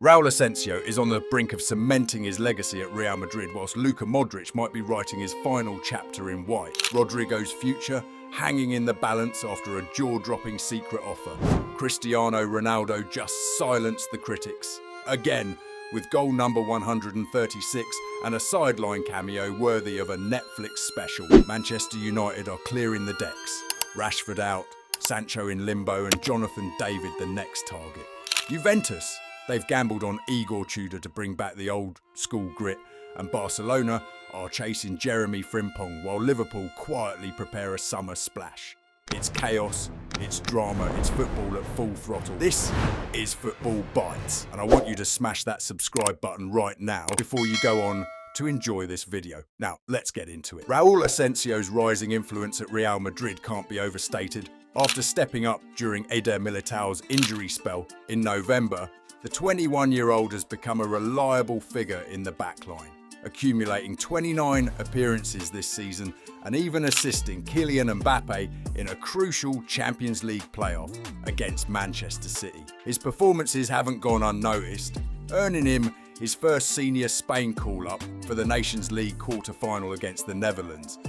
Raul Asencio is on the brink of cementing his legacy at Real Madrid, whilst Luka Modric might be writing his final chapter in white. Rodrigo's future hanging in the balance after a jaw-dropping secret offer. Cristiano Ronaldo just silenced the critics. Again, with goal number 136 and a sideline cameo worthy of a Netflix special. Manchester United are clearing the decks. Rashford out, Sancho in limbo, and Jonathan David the next target. Juventus, they've gambled on Igor Tudor to bring back the old school grit, and Barcelona are chasing Jeremy Frimpong, while Liverpool quietly prepare a summer splash. It's chaos, it's drama, it's football at full throttle. This is Football Bites, and I want you to smash that subscribe button right now before you go on to enjoy this video. Now, let's get into it. Raul Asencio's rising influence at Real Madrid can't be overstated. After stepping up during Eder Militao's injury spell in November, the 21-year-old has become a reliable figure in the backline, accumulating 29 appearances this season and even assisting Kylian Mbappe in a crucial Champions League playoff against Manchester City. His performances haven't gone unnoticed, earning him his first senior Spain call-up for the Nations League quarter-final against the Netherlands.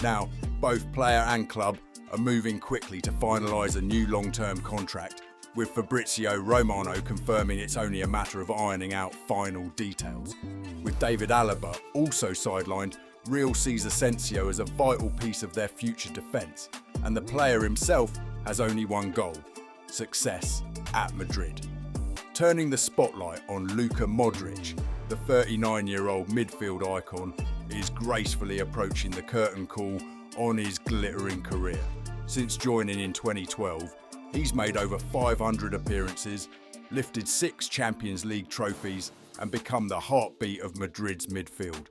Now, both player and club are moving quickly to finalise a new long-term contract, with Fabrizio Romano confirming it's only a matter of ironing out final details. With David Alaba also sidelined, Real sees Asencio as a vital piece of their future defence, and the player himself has only one goal: success at Madrid. Turning the spotlight on Luka Modric, the 39-year-old midfield icon is gracefully approaching the curtain call on his glittering career. Since joining in 2012, he's made over 500 appearances, lifted 6 Champions League trophies, and become the heartbeat of Madrid's midfield.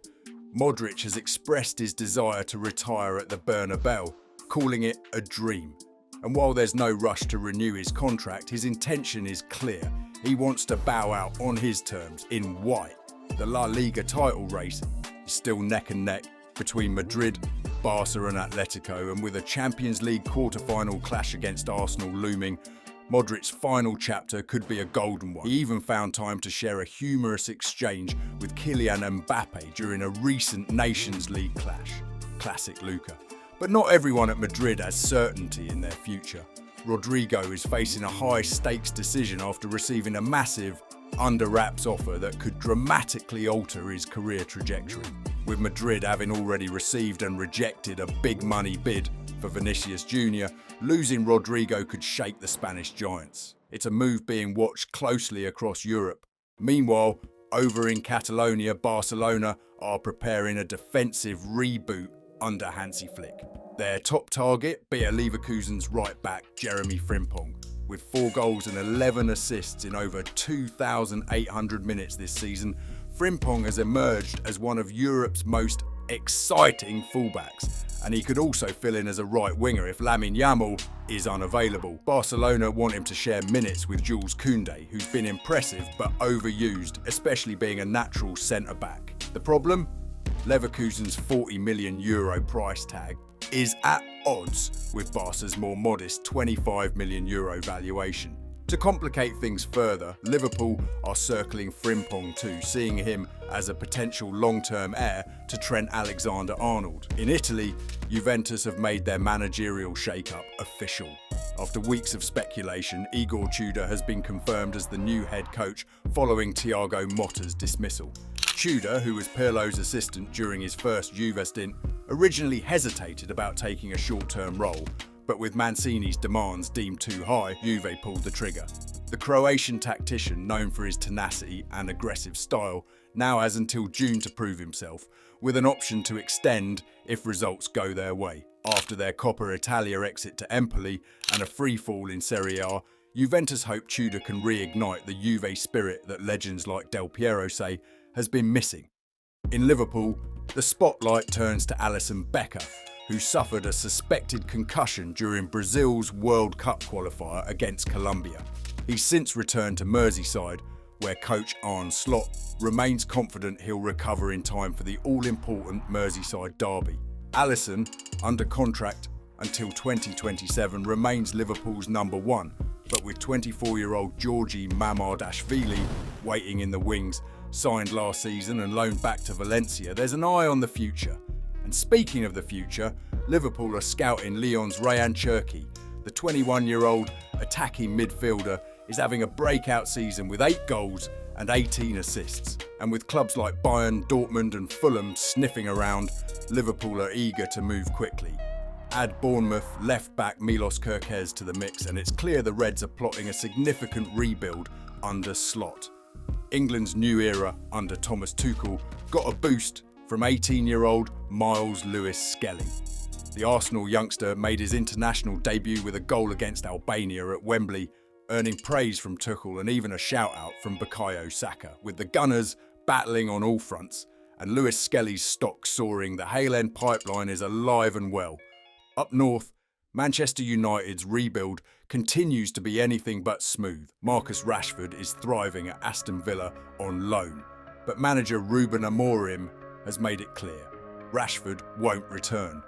Modric has expressed his desire to retire at the Bernabeu, calling it a dream. And while there's no rush to renew his contract, his intention is clear. He wants to bow out on his terms in white. The La Liga title race is still neck and neck between Madrid, Barca and Atletico, and with a Champions League quarter-final clash against Arsenal looming, Modric's final chapter could be a golden one. He even found time to share a humorous exchange with Kylian Mbappe during a recent Nations League clash. Classic Luka. But not everyone at Madrid has certainty in their future. Rodrigo is facing a high-stakes decision after receiving a massive, under-wraps offer that could dramatically alter his career trajectory. With Madrid having already received and rejected a big money bid for Vinicius Jr., losing Rodrigo could shake the Spanish giants. It's a move being watched closely across Europe. Meanwhile, over in Catalonia, Barcelona are preparing a defensive reboot under Hansi Flick. Their top target, Bayer Leverkusen's right back Jeremy Frimpong, with 4 goals and 11 assists in over 2,800 minutes this season. Frimpong has emerged as one of Europe's most exciting fullbacks, and he could also fill in as a right winger if Lamine Yamal is unavailable. Barcelona want him to share minutes with Jules Koundé, who's been impressive but overused, especially being a natural centre-back. The problem? Leverkusen's €40 million price tag is at odds with Barca's more modest €25 million valuation. To complicate things further, Liverpool are circling Frimpong too, seeing him as a potential long-term heir to Trent Alexander-Arnold. In Italy, Juventus have made their managerial shake-up official. After weeks of speculation, Igor Tudor has been confirmed as the new head coach following Thiago Motta's dismissal. Tudor, who was Pirlo's assistant during his first Juve stint, originally hesitated about taking a short-term role, but with Mancini's demands deemed too high, Juve pulled the trigger. The Croatian tactician, known for his tenacity and aggressive style, now has until June to prove himself, with an option to extend if results go their way. After their Coppa Italia exit to Empoli and a free-fall in Serie A, Juventus hope Tudor can reignite the Juve spirit that legends like Del Piero say has been missing. In Liverpool, the spotlight turns to Alisson Becker, who suffered a suspected concussion during Brazil's World Cup qualifier against Colombia. He's since returned to Merseyside, where coach Arne Slot remains confident he'll recover in time for the all-important Merseyside derby. Alisson, under contract until 2027, remains Liverpool's number 1, But with 24-year-old Georgi Mamardashvili waiting in the wings, signed last season and loaned back to Valencia, there's an eye on the future. And speaking of the future, Liverpool are scouting Lyon's Rayan Cherki. The 21-year-old attacking midfielder is having a breakout season with 8 goals and 18 assists. And with clubs like Bayern, Dortmund and Fulham sniffing around, Liverpool are eager to move quickly. Add Bournemouth left-back Milos Kerkez to the mix and it's clear the Reds are plotting a significant rebuild under Slot. England's new era under Thomas Tuchel got a boost from 18-year-old Miles Lewis-Skelly. The Arsenal youngster made his international debut with a goal against Albania at Wembley, earning praise from Tuchel and even a shout-out from Bukayo Saka. With the Gunners battling on all fronts and Lewis-Skelly's stock soaring, the Hale End pipeline is alive and well. Up north, Manchester United's rebuild continues to be anything but smooth. Marcus Rashford is thriving at Aston Villa on loan, but manager Ruben Amorim has made it clear Rashford won't return.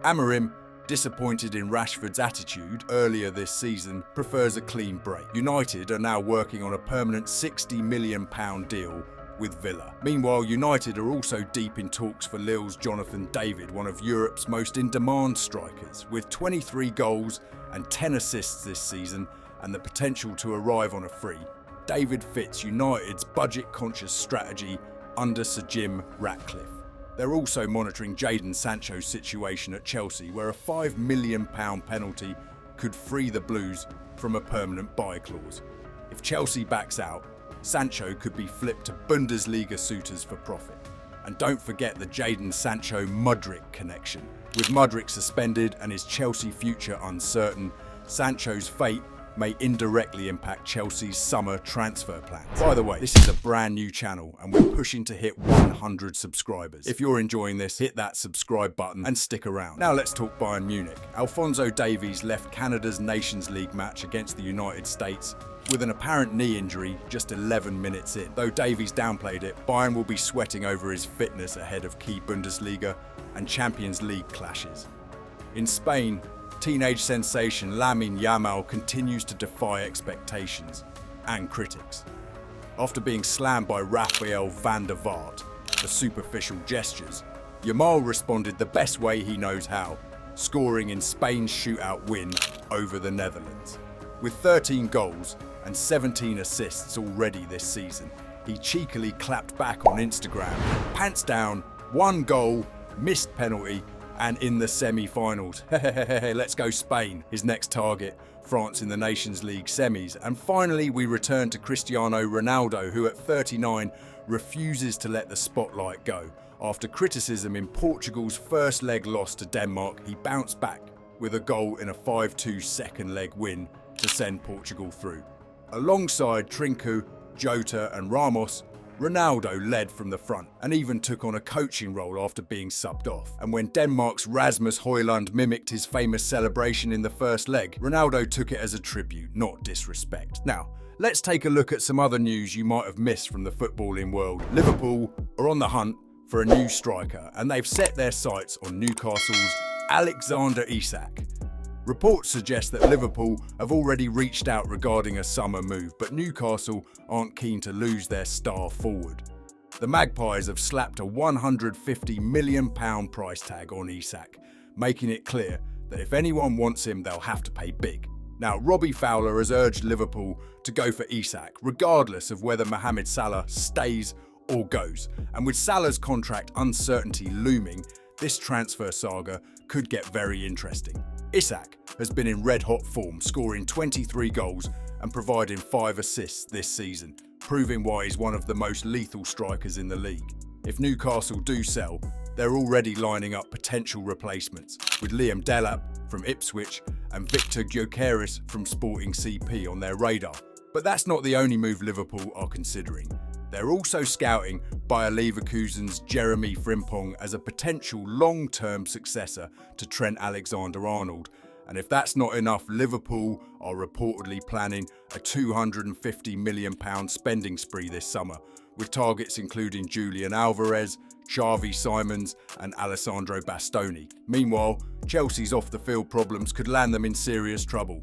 Amorim, disappointed in Rashford's attitude earlier this season, prefers a clean break. United are now working on a permanent £60 million deal with Villa. Meanwhile, United are also deep in talks for Lille's Jonathan David, one of Europe's most in-demand strikers. With 23 goals and 10 assists this season and the potential to arrive on a free, David fits United's budget-conscious strategy under Sir Jim Ratcliffe. They're also monitoring Jadon Sancho's situation at Chelsea, where a £5 million penalty could free the Blues from a permanent buy clause. If Chelsea backs out, Sancho could be flipped to Bundesliga suitors for profit. And don't forget the Jadon Sancho-Mudryk connection. With Mudryk suspended and his Chelsea future uncertain, Sancho's fate may indirectly impact Chelsea's summer transfer plans. By the way, this is a brand new channel and we're pushing to hit 100 subscribers. If you're enjoying this, hit that subscribe button and stick around. Now let's talk Bayern Munich. Alphonso Davies left Canada's Nations League match against the United States with an apparent knee injury just 11 minutes in. Though Davies downplayed it, Bayern will be sweating over his fitness ahead of key Bundesliga and Champions League clashes. In Spain, teenage sensation Lamine Yamal continues to defy expectations and critics. After being slammed by Rafael van der Vaart for superficial gestures, Yamal responded the best way he knows how, scoring in Spain's shootout win over the Netherlands. With 13 goals and 17 assists already this season, he cheekily clapped back on Instagram, pants down, 1 goal, missed penalty, and in the semi-finals. Let's go Spain, his next target, France in the Nations League semis. And finally, we return to Cristiano Ronaldo, who at 39 refuses to let the spotlight go. After criticism in Portugal's first leg loss to Denmark, he bounced back with a goal in a 5-2 second leg win to send Portugal through. Alongside Trinco, Jota and Ramos, Ronaldo led from the front and even took on a coaching role after being subbed off. And when Denmark's Rasmus Højlund mimicked his famous celebration in the first leg, Ronaldo took it as a tribute, not disrespect. Now, let's take a look at some other news you might have missed from the footballing world. Liverpool are on the hunt for a new striker and they've set their sights on Newcastle's Alexander Isak. Reports suggest that Liverpool have already reached out regarding a summer move, but Newcastle aren't keen to lose their star forward. The Magpies have slapped a £150 million price tag on Isak, making it clear that if anyone wants him, they'll have to pay big. Now, Robbie Fowler has urged Liverpool to go for Isak, regardless of whether Mohamed Salah stays or goes. And with Salah's contract uncertainty looming, this transfer saga could get very interesting. Isak has been in red-hot form, scoring 23 goals and providing 5 assists this season, proving why he's one of the most lethal strikers in the league. If Newcastle do sell, they're already lining up potential replacements, with Liam Delap from Ipswich and Victor Gyökeres from Sporting CP on their radar. But that's not the only move Liverpool are considering. They're also scouting Bayer Leverkusen's Jeremy Frimpong as a potential long-term successor to Trent Alexander-Arnold. And if that's not enough, Liverpool are reportedly planning a £250 million spending spree this summer, with targets including Julian Alvarez, Xavi Simons and Alessandro Bastoni. Meanwhile, Chelsea's off-the-field problems could land them in serious trouble.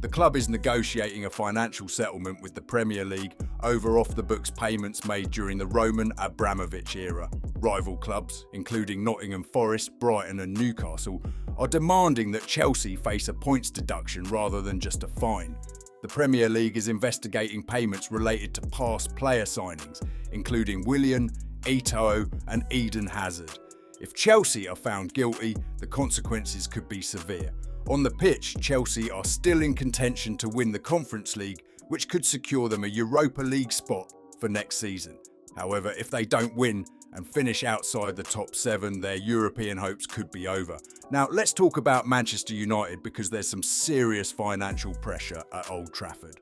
The club is negotiating a financial settlement with the Premier League over off-the-books payments made during the Roman Abramovich era. Rival clubs, including Nottingham Forest, Brighton and Newcastle, are demanding that Chelsea face a points deduction rather than just a fine. The Premier League is investigating payments related to past player signings, including Willian, Eto'o and Eden Hazard. If Chelsea are found guilty, the consequences could be severe. On the pitch, Chelsea are still in contention to win the Conference League, which could secure them a Europa League spot for next season. However, if they don't win and finish outside the top 7, their European hopes could be over. Now, let's talk about Manchester United because there's some serious financial pressure at Old Trafford.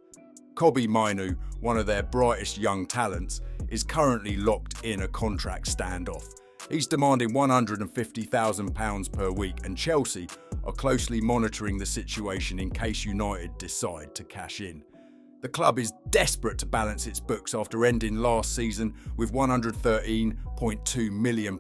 Kobbie Mainoo, one of their brightest young talents, is currently locked in a contract standoff. He's demanding £150,000 per week, and Chelsea are closely monitoring the situation in case United decide to cash in. The club is desperate to balance its books after ending last season with £113.2 million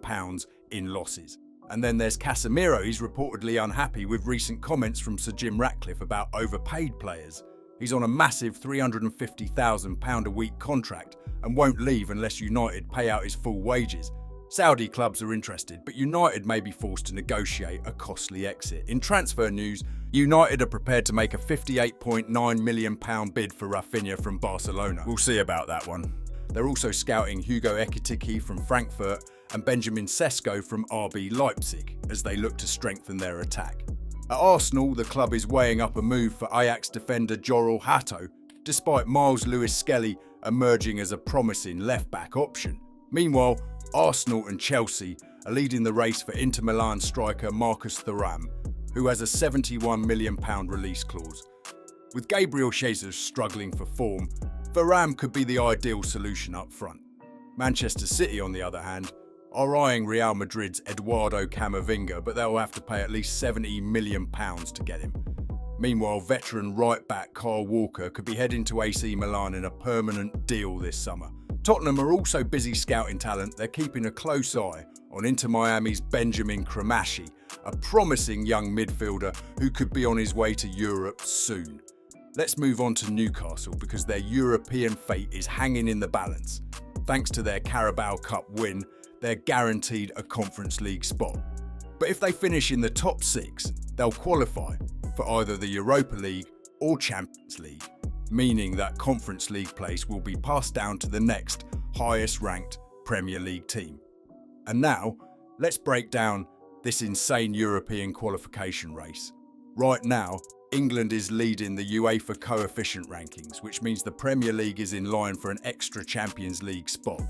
in losses. And then there's Casemiro. He's reportedly unhappy with recent comments from Sir Jim Ratcliffe about overpaid players. He's on a massive £350,000 a week contract and won't leave unless United pay out his full wages. Saudi clubs are interested, but United may be forced to negotiate a costly exit. In transfer news, United are prepared to make a £58.9 million bid for Rafinha from Barcelona. We'll see about that one. They're also scouting Hugo Ekitike from Frankfurt and Benjamin Sesko from RB Leipzig as they look to strengthen their attack. At Arsenal, the club is weighing up a move for Ajax defender Jorel Hato, despite Miles Lewis-Skelly emerging as a promising left-back option. Meanwhile, Arsenal and Chelsea are leading the race for Inter Milan striker Marcus Thuram, who has a £71 million release clause. With Gabriel Jesus struggling for form, Thuram could be the ideal solution up front. Manchester City, on the other hand, are eyeing Real Madrid's Eduardo Camavinga, but they'll have to pay at least £70 million to get him. Meanwhile, veteran right-back Kyle Walker could be heading to AC Milan in a permanent deal this summer. Tottenham are also busy scouting talent. They're keeping a close eye on Inter Miami's Benjamin Cremaschi, a promising young midfielder who could be on his way to Europe soon. Let's move on to Newcastle because their European fate is hanging in the balance. Thanks to their Carabao Cup win, they're guaranteed a Conference League spot. But if they finish in the top 6, they'll qualify for either the Europa League or Champions League, meaning that Conference League place will be passed down to the next highest ranked Premier League team. And now, let's break down this insane European qualification race. Right now, England is leading the UEFA coefficient rankings, which means the Premier League is in line for an extra Champions League spot.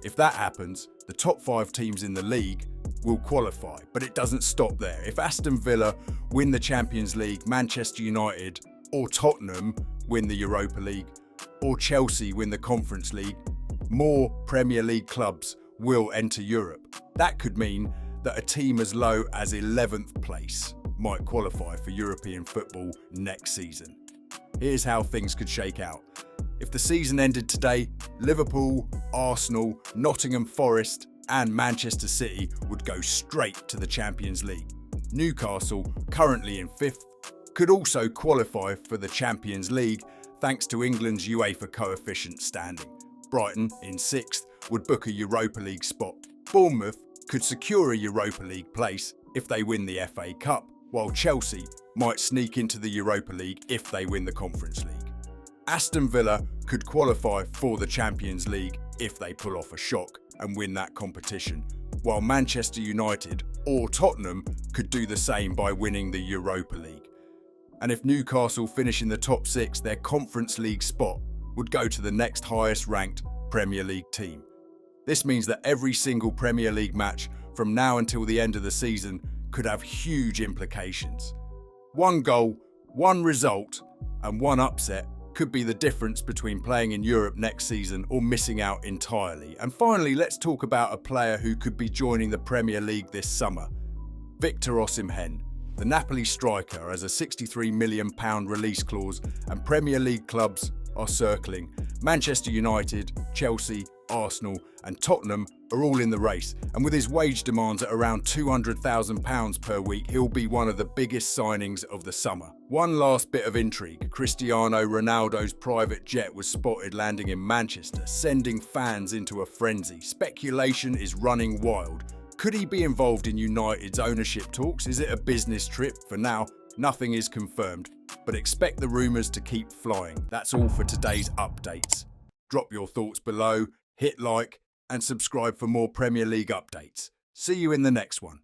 If that happens, the top 5 teams in the league will qualify, but it doesn't stop there. If Aston Villa win the Champions League, Manchester United or Tottenham win the Europa League, or Chelsea win the Conference League, more Premier League clubs will enter Europe. That could mean that a team as low as 11th place might qualify for European football next season. Here's how things could shake out. If the season ended today, Liverpool, Arsenal, Nottingham Forest and Manchester City would go straight to the Champions League. Newcastle, currently in 5th, could also qualify for the Champions League thanks to England's UEFA coefficient standing. Brighton, in 6th, would book a Europa League spot. Bournemouth could secure a Europa League place if they win the FA Cup, while Chelsea might sneak into the Europa League if they win the Conference League. Aston Villa could qualify for the Champions League if they pull off a shock and win that competition, while Manchester United or Tottenham could do the same by winning the Europa League. And if Newcastle finish in the top 6, their Conference League spot would go to the next highest ranked Premier League team. This means that every single Premier League match from now until the end of the season could have huge implications. One goal, one result, and one upset could be the difference between playing in Europe next season or missing out entirely. And finally, let's talk about a player who could be joining the Premier League this summer. Victor Osimhen. The Napoli striker has a £63 million release clause and Premier League clubs are circling. Manchester United, Chelsea Arsenal and Tottenham are all in the race, and with his wage demands at around £200,000 per week, he'll be one of the biggest signings of the summer. One last bit of intrigue: Cristiano Ronaldo's private jet was spotted landing in Manchester, sending fans into a frenzy. Speculation is running wild. Could he be involved in United's ownership talks? Is it a business trip? For now, nothing is confirmed, but expect the rumours to keep flying. That's all for today's updates. Drop your thoughts below, hit like, and subscribe for more Premier League updates. See you in the next one.